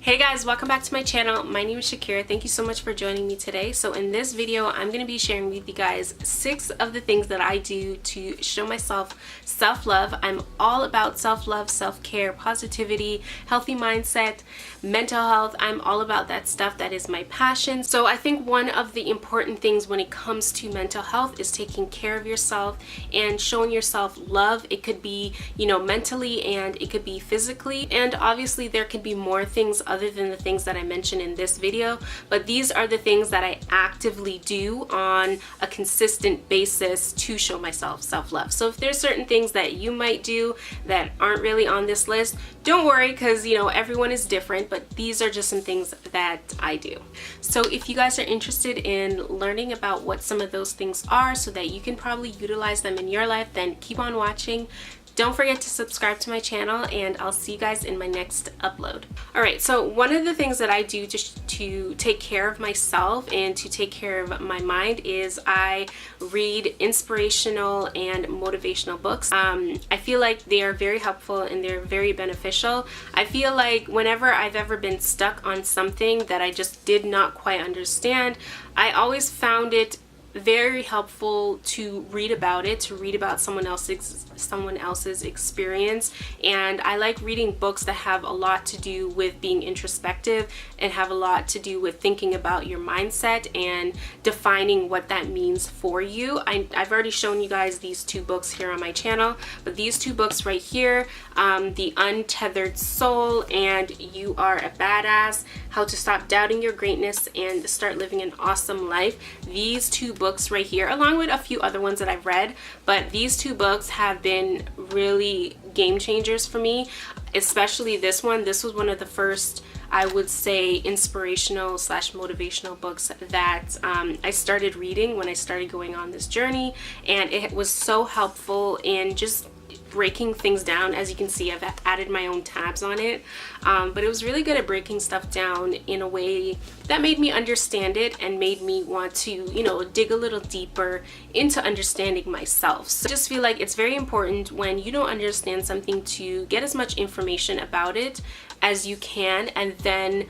Hey guys, welcome back to my channel. My name is Shackeria. Thank you so much for joining me today. So in this video, I'm going to be sharing with you guys 6 of the things that I do to show myself self-love. I'm all about self-love, self-care, positivity, healthy mindset, mental health. I'm all about that stuff. That is my passion. So I think one of the important things when it comes to mental health is taking care of yourself and showing yourself love. It could be, mentally, and it could be physically. And obviously there could be more things other than the things that I mentioned in this video, but these are the things that I actively do on a consistent basis to show myself self-love. So if there's certain things that you might do that aren't really on this list, don't worry, because everyone is different, but these are just some things that I do. So if you guys are interested in learning about what some of those things are so that you can probably utilize them in your life, then keep on watching. Don't forget to subscribe to my channel, and I'll see you guys in my next upload. Alright, so one of the things that I do to take care of myself and to take care of my mind is I read inspirational and motivational books. I feel like they are very helpful and they're very beneficial. I feel like whenever I've ever been stuck on something that I just did not quite understand, I always found it very helpful to read about it, to read about someone else's experience. And I like reading books that have a lot to do with being introspective and have a lot to do with thinking about your mindset and defining what that means for you. I've already shown you guys these 2 books here on my channel, but these 2 books right here, The Untethered Soul and You Are a Badass, How to Stop Doubting Your Greatness and Start Living an Awesome Life. These 2 books right here, along with a few other ones that I've read, but these 2 books have been really game changers for me, especially this one. This was one of the first, I would say, inspirational / motivational books that I started reading when I started going on this journey, and it was so helpful in just breaking things down. As you can see, I've added my own tabs on it, but it was really good at breaking stuff down in a way that made me understand it and made me want to dig a little deeper into understanding myself. So I just feel like it's very important when you don't understand something to get as much information about it as you can, and then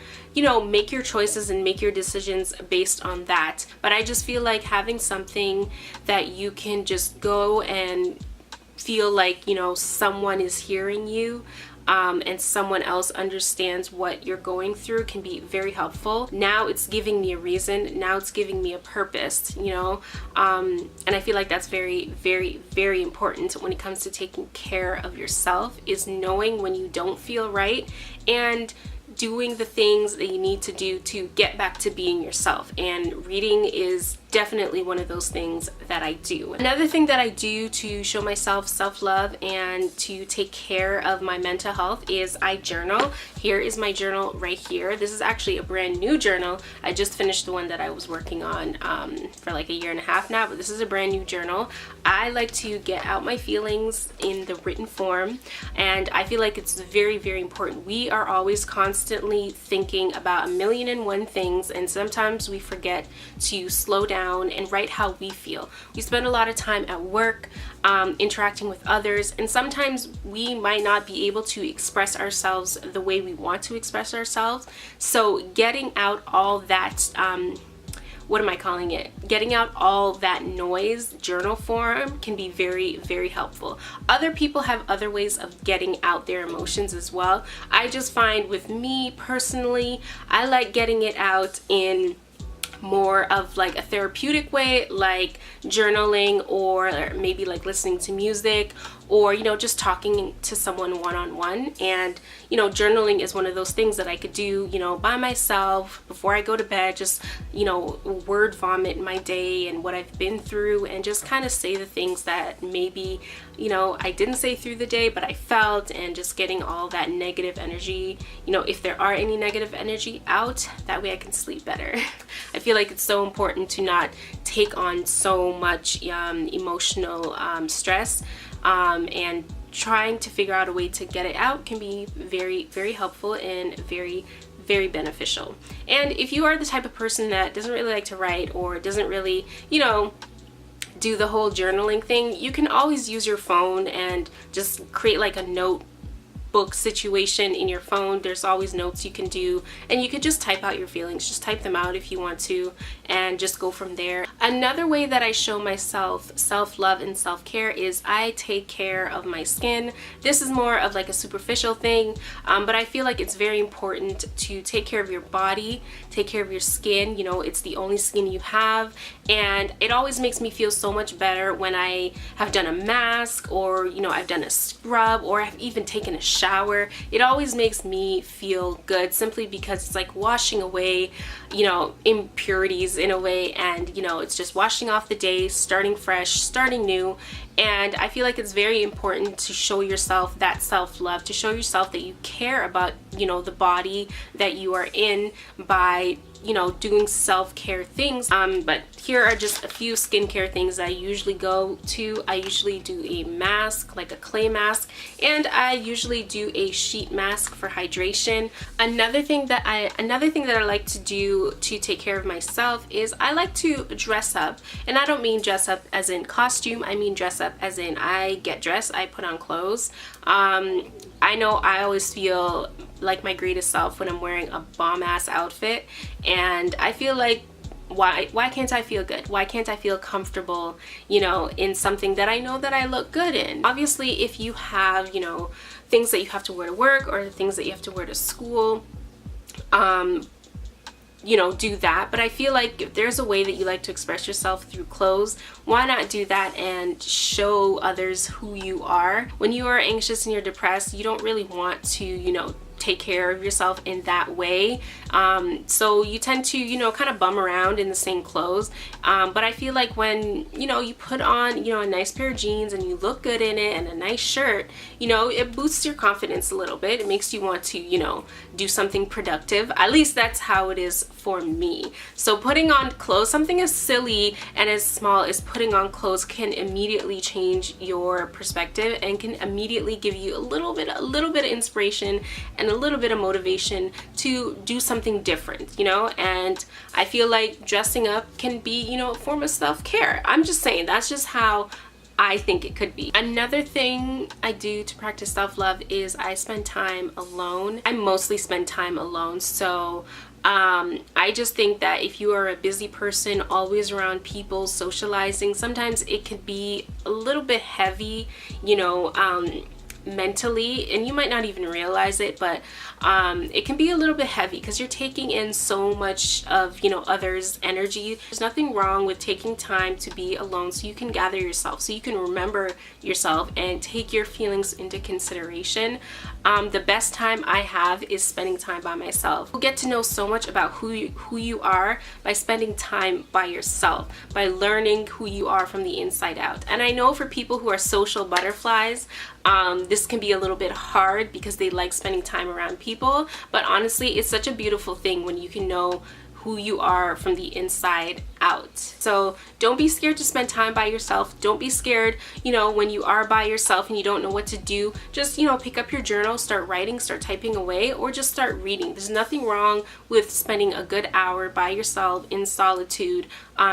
make your choices and make your decisions based on that. But I just feel like having something that you can just go and feel like someone is hearing you, and someone else understands what you're going through can be very helpful. Now it's giving me a reason, now it's giving me a purpose, and I feel like that's very, very, very important when it comes to taking care of yourself, is knowing when you don't feel right and doing the things that you need to do to get back to being yourself. And reading is definitely one of those things that I do. Another thing that I do to show myself self-love and to take care of my mental health is I journal. Here is my journal right here. This is actually a brand new journal. I just finished the one that I was working on for like 1.5 years now, but this is a brand new journal. I like to get out my feelings in the written form, and I feel like it's very, very important. We are always constantly thinking about 1,000,001 things, and sometimes we forget to slow down and write how we feel. We spend a lot of time at work, interacting with others, and sometimes we might not be able to express ourselves the way we want to express ourselves. So getting out all that, getting out all that noise, journal form, can be very, very helpful. Other people have other ways of getting out their emotions as well. I just find with me personally, I like getting it out in more of like a therapeutic way, like journaling, or maybe like listening to music, or just talking to someone one-on-one. And journaling is one of those things that I could do by myself before I go to bed, just word vomit my day and what I've been through, and just kind of say the things that maybe I didn't say through the day but I felt, and just getting all that negative energy, if there are any negative energy, out. That way I can sleep better. I feel like it's so important to not take on so much emotional stress, and trying to figure out a way to get it out can be very, very helpful and very, very beneficial. And if you are the type of person that doesn't really like to write, or doesn't really do the whole journaling thing, you can always use your phone and just create like a note book situation in your phone. There's always notes you can do, and you could just type out your feelings. Just type them out if you want to, and just go from there. Another way that I show myself self-love and self-care is I take care of my skin. This is more of like a superficial thing, but I feel like it's very important to take care of your body, take care of your skin. You know, it's the only skin you have, and it always makes me feel so much better when I have done a mask, or you know, I've done a scrub, or I've even taken a shower. It always makes me feel good, simply because it's like washing away, you know, impurities in a way, and you know, it's just washing off the day, starting fresh, starting new. And I feel like it's very important to show yourself that self-love, to show yourself that you care about, you know, the body that you are in by, you know, doing self-care things. But here are just a few skincare things I usually go to. I usually do a mask, like a clay mask, and I usually do a sheet mask for hydration. Another thing that I like to do to take care of myself is I like to dress up. And I don't mean dress up as in costume, I mean dress up as in I get dressed, I put on clothes. I know I always feel like my greatest self when I'm wearing a bomb ass outfit, and I feel like why can't I feel good? Why can't I feel comfortable, you know, in something that I know that I look good in? Obviously, if you have, you know, things that you have to wear to work, or things that you have to wear to school, you know, do that. But I feel like if there's a way that you like to express yourself through clothes, why not do that and show others who you are? When you are anxious and you're depressed, you don't really want to, you know, take care of yourself in that way, so you tend to, you know, kind of bum around in the same clothes, but I feel like when, you know, you put on, you know, a nice pair of jeans and you look good in it, and a nice shirt, you know, it boosts your confidence a little bit. It makes you want to, you know, do something productive. At least that's how it is for me. So putting on clothes, something as silly and as small as putting on clothes, can immediately change your perspective and can immediately give you a little bit of inspiration and a little bit of motivation to do something different, you know. And I feel like dressing up can be, you know, a form of self-care. I'm just saying, that's just how I think it could be. Another thing I do to practice self-love is I spend time alone. I mostly spend time alone, so I just think that if you are a busy person, always around people, socializing, sometimes it could be a little bit heavy, you know, mentally, and you might not even realize it, but it can be a little bit heavy because you're taking in so much of, you know, others' energy. There's nothing wrong with taking time to be alone so you can gather yourself, so you can remember yourself and take your feelings into consideration. The best time I have is spending time by myself. You'll get to know so much about who you are by spending time by yourself, by learning who you are from the inside out. And I know for people who are social butterflies, this can be a little bit hard because they like spending time around people, but honestly, it's such a beautiful thing when you can know who you are from the inside out. So don't be scared to spend time by yourself. Don't be scared, you know, when you are by yourself and you don't know what to do. Just, you know, pick up your journal, start writing, start typing away, or just start reading. There's nothing wrong with spending a good hour by yourself in solitude,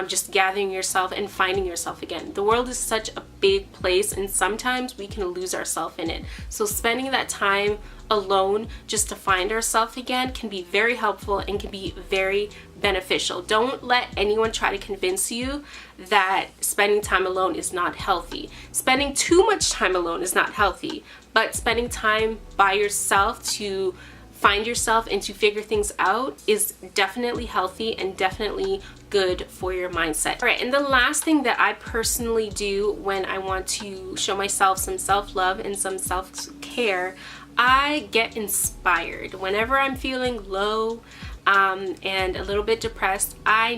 just gathering yourself and finding yourself again. The world is such a big place, and sometimes we can lose ourselves in it. So spending that time alone just to find ourselves again can be very helpful and can be very beneficial. Don't let anyone try to convince you that spending time alone is not healthy. Spending too much time alone is not healthy, but spending time by yourself to find yourself and to figure things out is definitely healthy and definitely good for your mindset. All right, and the last thing that I personally do when I want to show myself some self-love and some self-care, I get inspired. Whenever I'm feeling low and a little bit depressed, I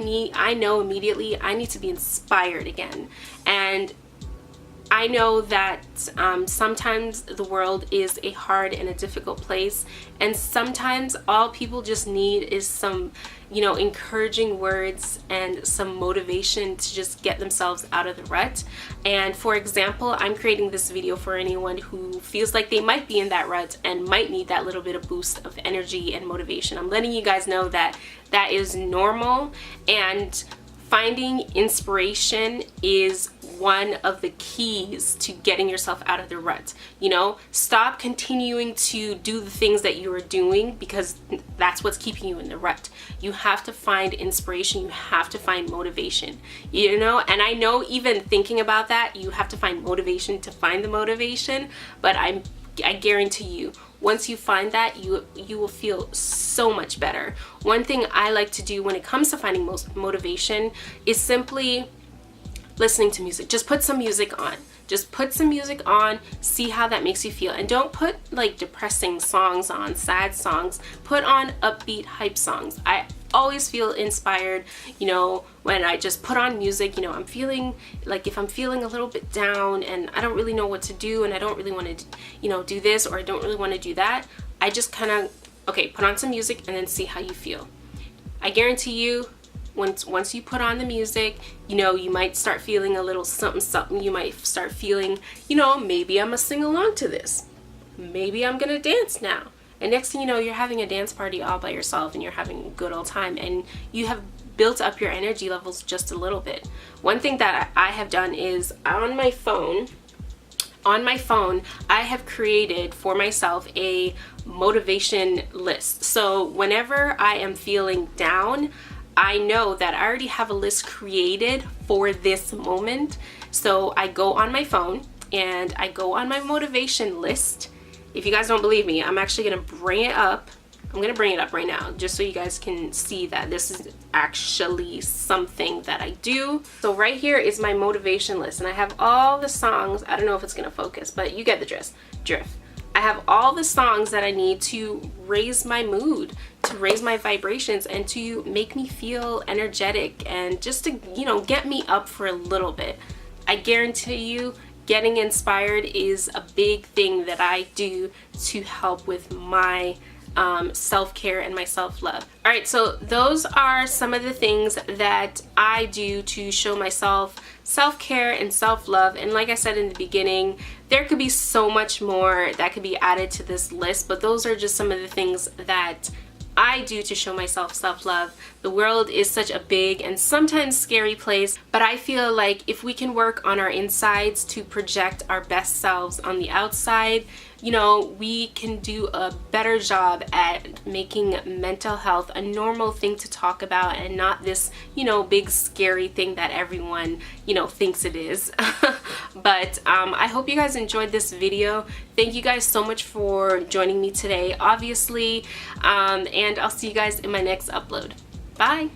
know immediately I need to be inspired again. And I know that sometimes the world is a hard and a difficult place, and sometimes all people just need is some, you know, encouraging words and some motivation to just get themselves out of the rut. And for example, I'm creating this video for anyone who feels like they might be in that rut and might need that little bit of boost of energy and motivation. I'm letting you guys know that that is normal, and finding inspiration is one of the keys to getting yourself out of the rut. You know, stop continuing to do the things that you are doing because that's what's keeping you in the rut. You have to find inspiration. You have to find motivation, you know, and I know even thinking about that, you have to find motivation to find the motivation, but I guarantee you, once you find that, you will feel so much better. One thing I like to do when it comes to finding motivation is simply listening to music. Just put some music on. Just put some music on, see how that makes you feel. And don't put like depressing songs on, sad songs. Put on upbeat, hype songs. I always feel inspired, you know, when I just put on music. You know, I'm feeling like, if I'm feeling a little bit down and I don't really know what to do and I don't really want to, you know, do this, or I don't really want to do that, I just kind of, okay, put on some music and then see how you feel. I guarantee you, once you put on the music, you know, you might start feeling a little something something. You might start feeling, you know, maybe I'm gonna sing along to this. Maybe I'm gonna dance now. And next thing you know, you're having a dance party all by yourself and you're having a good old time, and you have built up your energy levels just a little bit. One thing that I have done is on my phone, I have created for myself a motivation list. So whenever I am feeling down, I know that I already have a list created for this moment. So I go on my phone and I go on my motivation list. If you guys don't believe me, I'm actually gonna bring it up. I'm gonna bring it up right now just so you guys can see that this is actually something that I do. So right here is my motivation list, and I have all the songs. I don't know if it's gonna focus, but you get the drift. I have all the songs that I need to raise my mood, to raise my vibrations, and to make me feel energetic, and just to, you know, get me up for a little bit. I guarantee you, getting inspired is a big thing that I do to help with my self-care and my self-love. All right, so those are some of the things that I do to show myself self-care and self-love. And like I said in the beginning, there could be so much more that could be added to this list, but those are just some of the things that I do to show myself self-love. The world is such a big and sometimes scary place, but I feel like if we can work on our insides to project our best selves on the outside, you know, we can do a better job at making mental health a normal thing to talk about, and not this, you know, big scary thing that everyone, you know, thinks it is. But I hope you guys enjoyed this video. Thank you guys so much for joining me today, obviously, and I'll see you guys in my next upload. Bye.